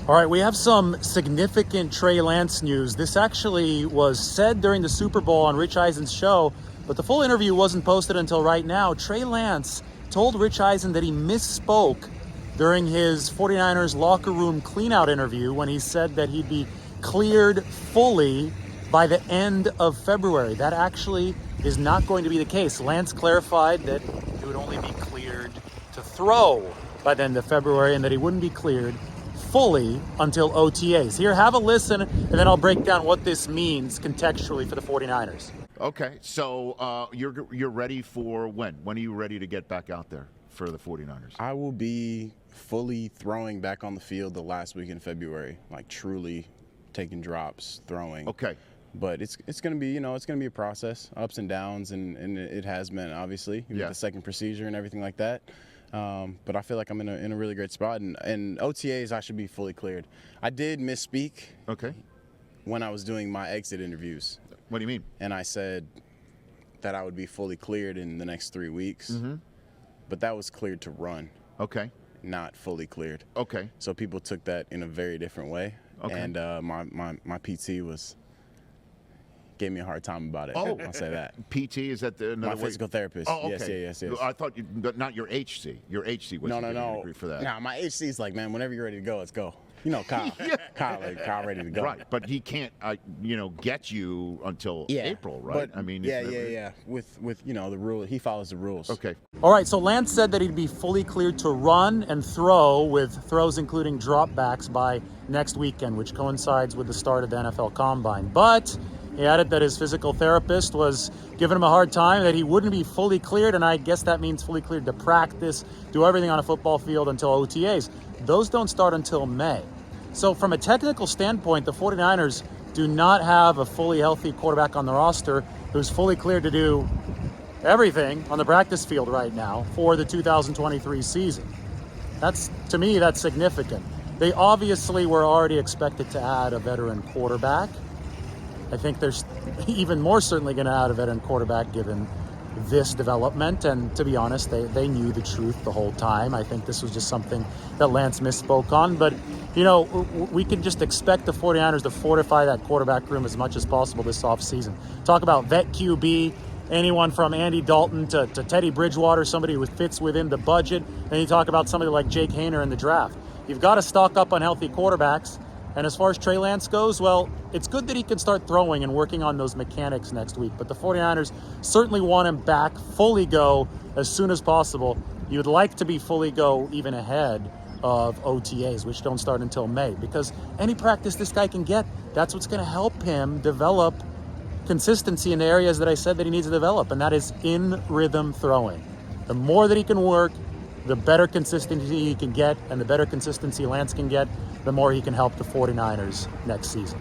All right, we have some significant Trey Lance news. This actually was said during the Super Bowl on Rich Eisen's show, but the full interview wasn't posted until right now. Trey Lance told Rich Eisen that he misspoke during his 49ers locker room cleanout interview when he said that he'd be cleared fully by the end of February. That actually is not going to be the case. Lance clarified that he would only be cleared to throw by the end of February and that he wouldn't be cleared fully until OTAs. Here, have a listen, and then I'll break down what this means contextually for the 49ers. Okay, so you're ready for when? When are you ready to get back out there for the 49ers? I will be fully throwing back on the field the last week in February, like truly taking drops, throwing. Okay. But it's going to be, it's going to be a process, ups and downs, and it has been, obviously, with the second procedure and everything like that. But I feel like I'm in a really great spot, and OTAs I should be fully cleared. I did misspeak. Okay. When I was doing my exit interviews. What do you mean? And I said that I would be fully cleared in the next 3 weeks. Mm-hmm. But that was cleared to run. Okay. Not fully cleared. Okay. So people took that in a very different way. Okay. And my PT gave me a hard time about it. Oh, I'll say that. PT, is that another my physical therapist. Oh, okay. Yes. I thought but not your HC. Your HC was No. agree for that. No, my HC is like, man, whenever you're ready to go, let's go. Kyle. Yeah. Kyle ready to go. Right, but he can't, get you until April, right? But, yeah. With the rule, he follows the rules. Okay. All right, so Lance said that he'd be fully cleared to run and throw, with throws including dropbacks, by next weekend, which coincides with the start of the NFL Combine. But he added that his physical therapist was giving him a hard time, that he wouldn't be fully cleared, and I guess that means fully cleared to practice, do everything on a football field until OTAs. Those don't start until May. So from a technical standpoint, the 49ers do not have a fully healthy quarterback on the roster who's fully cleared to do everything on the practice field right now for the 2023 season. To me, that's significant. They obviously were already expected to add a veteran quarterback. I think there's even more certainly going to add a veteran quarterback given this development, and to be honest, they knew the truth the whole time. I think this was just something that Lance misspoke on, but we can just expect the 49ers to fortify that quarterback room as much as possible this offseason. Talk about vet QB, anyone from Andy Dalton to Teddy Bridgewater, somebody who fits within the budget, and you talk about somebody like Jake Haener in the draft. You've got to stock up on healthy quarterbacks. And as far as Trey Lance goes, well, it's good that he can start throwing and working on those mechanics next week. But the 49ers certainly want him back, fully go, as soon as possible. You would like to be fully go even ahead of OTAs, which don't start until May. Because any practice this guy can get, that's what's going to help him develop consistency in the areas that I said that he needs to develop. And that is in rhythm throwing. The more that he can work, the better consistency he can get, and the better consistency Lance can get, the more he can help the 49ers next season.